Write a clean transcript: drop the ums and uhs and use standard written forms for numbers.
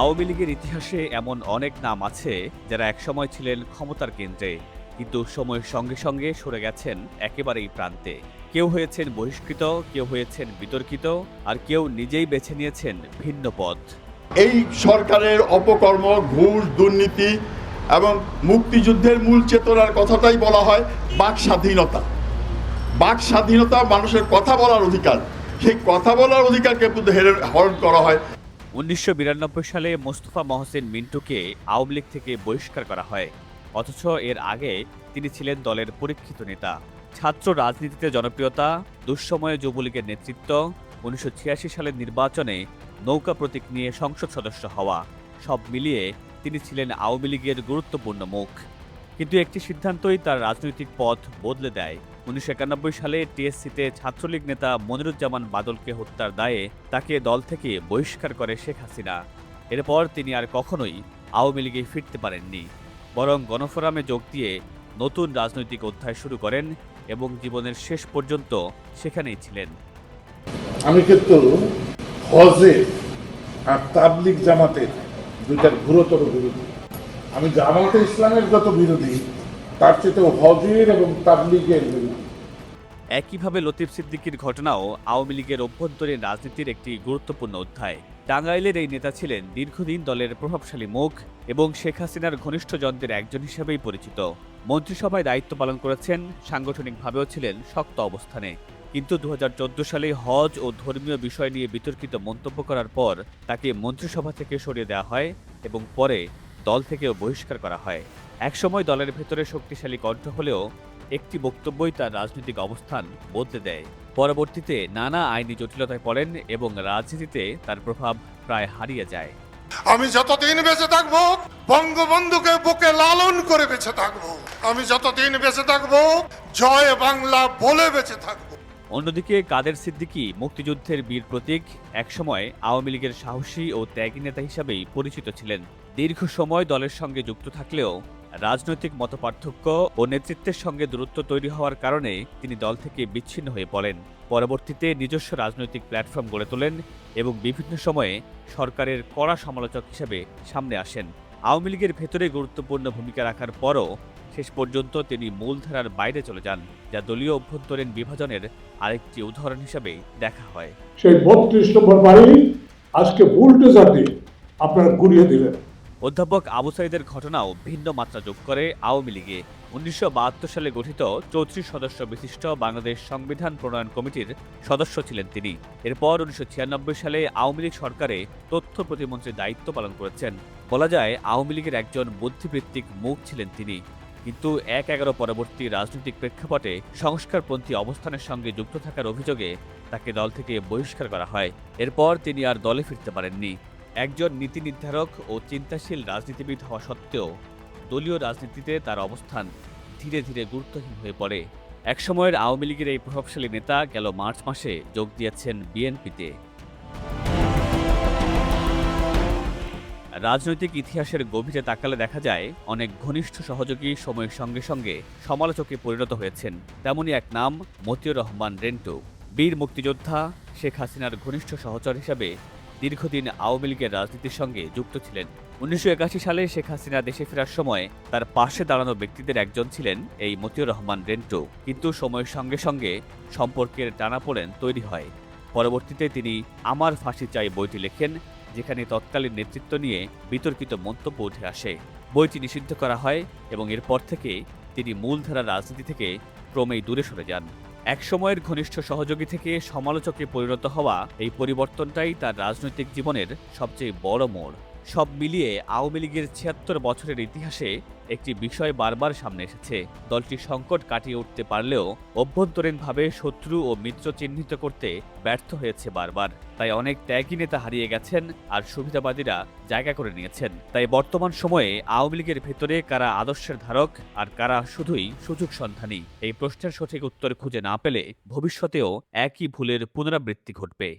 আওয়ামী লীগের ইতিহাসে এমন অনেক নাম আছে যারা একসময় ছিলেন ক্ষমতার কেন্দ্রে, কিন্তু সময়ের সঙ্গে সঙ্গে সরে গেছেন একেবারেই প্রান্তে। কেউ হয়েছেন বহিষ্কৃত, কেউ হয়েছেন বিতর্কিত, আর কেউ নিজেই বেছে নিয়েছেন ভিন্ন পথ। এই সরকারের অপকর্ম, ঘুষ, দুর্নীতি এবং মুক্তিযুদ্ধের মূল চেতনার কথাটাই বলা হয় বাক স্বাধীনতা। বাক স্বাধীনতা মানুষের কথা বলার অধিকার, সেই কথা বলার অধিকারকে হরণ করা হয়। 1992 সালে মোস্তফা মহসিন মিন্টুকে আওয়ামী লীগ থেকে বহিষ্কার করা হয়, অথচ এর আগে তিনি ছিলেন দলের পরীক্ষিত নেতা। ছাত্র রাজনীতিতে জনপ্রিয়তা, দুঃসময়ে যুবলীগের নেতৃত্ব, 1986 সালের নির্বাচনে নৌকা প্রতীক নিয়ে সংসদ সদস্য হওয়া, সব মিলিয়ে তিনি ছিলেন আওয়ামী লীগের গুরুত্বপূর্ণ মুখ। কিন্তু একটি সিদ্ধান্তই তার রাজনৈতিক পথ বদলে দেয়। 1991 সালে টিএসসিতে ছাত্রলীগ নেতা মনিরুজ্জামান বাদলকে হত্যার দায়ে তাকে দল থেকে বহিষ্কার করে শেখ হাসিনা। এরপর তিনি আর কখনোই আওয়ামী লীগে ফিরতে পারেননি, বরং গণফোরামে যোগ দিয়ে নতুন রাজনৈতিক অধ্যায় শুরু করেন এবং জীবনের শেষ পর্যন্ত সেখানেই ছিলেন। আমি কিন্তু হজে আর তাবলিগ জামাতের দুইটার ঘোরতর বিরোধী। আমি জামাতে ইসলামের যত বিরোধী, তার চেয়ে হজের এবং তাবলিগের বিরোধী। একইভাবে লতিফ সিদ্দিকীর ঘটনাও আওয়ামী লীগের অভ্যন্তরীণ রাজনীতির একটি গুরুত্বপূর্ণ অধ্যায়। টাঙ্গাইলের এই নেতা ছিলেন দীর্ঘদিন দলের প্রভাবশালী মুখ এবং শেখ হাসিনার ঘনিষ্ঠজনদের একজন হিসেবেই পরিচিত। মন্ত্রিসভায় দায়িত্ব পালন করেছেন, সাংগঠনিকভাবেও ছিলেন শক্ত অবস্থানে। কিন্তু 2014 সালে হজ ও ধর্মীয় বিষয় নিয়ে বিতর্কিত মন্তব্য করার পর তাকে মন্ত্রিসভা থেকে সরিয়ে দেওয়া হয় এবং পরে দল থেকেও বহিষ্কার করা হয়। একসময় দলের ভেতরে শক্তিশালী কণ্ঠ হলেও একটি বক্তব্যই তার রাজনৈতিক অবস্থান বদলে দেয়। পরবর্তীতে নানা আইনি জটিলতায় পড়েন এবং রাজনীতিতে তার প্রভাব প্রায় হারিয়ে যায়। আমি যতদিন বেঁচে থাকবো বঙ্গবন্ধুকে বুকে লালন করে বেঁচে থাকবো। আমি যতদিন বেঁচে থাকবো জয় বাংলা বলে বেঁচে থাকবো। অন্যদিকে কাদের সিদ্দিকী মুক্তিযুদ্ধের বীর প্রতীক, একসময় আওয়ামী লীগের সাহসী ও ত্যাগী নেতা হিসাবেই পরিচিত ছিলেন। দীর্ঘ সময় দলের সঙ্গে যুক্ত থাকলেও রাজনৈতিক মতপার্থক্য ও নেতৃত্বের সঙ্গে দূরত্ব তৈরি হওয়ার কারণে তিনি দল থেকে বিচ্ছিন্ন হয়ে পড়েন। পরবর্তীতে নিজস্ব রাজনৈতিক প্ল্যাটফর্ম গড়ে তোলেন এবং বিভিন্ন সময়ে সরকারের কড়া সমালোচক হিসেবে সামনে আসেন। আওয়ামী লীগের ভেতরে গুরুত্বপূর্ণ ভূমিকা রাখার পরও শেষ পর্যন্ত তিনি মূলধারার বাইরে চলে যান, যা দলীয় অভ্যন্তরীণ বিভাজনের আরেকটি উদাহরণ হিসেবে দেখা হয়। সেই 32 নম্বর বাড়ি আজকে বুলডোজার দিয়ে আপনারা গুড়িয়ে দিলেন। অধ্যাপক আবু সাইদের ঘটনাও ভিন্ন মাত্রা যোগ করে আওয়ামী লীগে। 1972 সালে গঠিত 34 সদস্য বিশিষ্ট বাংলাদেশ সংবিধান প্রণয়ন কমিটির সদস্য ছিলেন তিনি। এরপর 1996 সালে আওয়ামী লীগ সরকারে তথ্য প্রতিমন্ত্রীর দায়িত্ব পালন করেছেন। বলা যায় আওয়ামী লীগের একজন বুদ্ধিবৃত্তিক মুখ ছিলেন তিনি। কিন্তু 1/11 পরবর্তী রাজনৈতিক প্রেক্ষাপটে সংস্কারপন্থী অবস্থানের সঙ্গে যুক্ত থাকার অভিযোগে তাকে দল থেকে বহিষ্কার করা হয়। এরপর তিনি আর দলে ফিরতে পারেননি। একজন নীতি নির্ধারক ও চিন্তাশীল রাজনীতিবিদ হওয়া সত্ত্বেও দলীয় রাজনীতিতে তার অবস্থান ধীরে ধীরে গুরুত্বহীন হয়ে পড়ে। একসময়ের আওয়ামী লীগের এই প্রভাবশালী নেতা গেল মার্চ মাসে যোগ দিয়েছেন বিএনপিতে। রাজনৈতিক ইতিহাসের গভীরে তাকালে দেখা যায় অনেক ঘনিষ্ঠ সহযোগী সময়ের সঙ্গে সঙ্গে সমালোচকে পরিণত হয়েছেন। তেমনই এক নাম মতিউর রহমান রেন্টু। বীর মুক্তিযোদ্ধা, শেখ হাসিনার ঘনিষ্ঠ সহচর হিসাবে দীর্ঘদিন আওয়ামী লীগের রাজনীতির সঙ্গে যুক্ত ছিলেন। 1981 সালে শেখ হাসিনা দেশে ফেরার সময় তার পাশে দাঁড়ানো ব্যক্তিদের একজন ছিলেন এই মতিউর রহমান রেন্টু। কিন্তু সময়ের সঙ্গে সঙ্গে সম্পর্কের টানাপোড়েন তৈরি হয়। পরবর্তীতে তিনি আমার ফাঁসি চাই বইটি লেখেন, যেখানে তৎকালীন নেতৃত্ব নিয়ে বিতর্কিত মন্তব্য উঠে আসে। বইটি নিষিদ্ধ করা হয় এবং এরপর থেকে তিনি মূলধারার রাজনীতি থেকে ক্রমেই দূরে সরে যান। একসময়ের ঘনিষ্ঠ সহযোগী থেকে সমালোচকে পরিণত হওয়া এই পরিবর্তনটাই তার রাজনৈতিক জীবনের সবচেয়ে বড় মোড়। সব মিলিয়ে আওয়ামী লীগের 76 বছরের ইতিহাসে একটি বিষয় বারবার সামনে এসেছে। দলটি সংকট কাটিয়ে উঠতে পারলেও অভ্যন্তরীণভাবে শত্রু ও মিত্র চিহ্নিত করতে ব্যর্থ হয়েছে বারবার। তাই অনেক ত্যাগী নেতা হারিয়ে গেছেন আর সুবিধাবাদীরা জায়গা করে নিয়েছেন। তাই বর্তমান সময়ে আওয়ামী লীগের ভেতরে কারা আদর্শের ধারক আর কারা শুধুই সুযোগ সন্ধানী, এই প্রশ্নের সঠিক উত্তর খুঁজে না পেলে ভবিষ্যতেও একই ভুলের পুনরাবৃত্তি ঘটবে।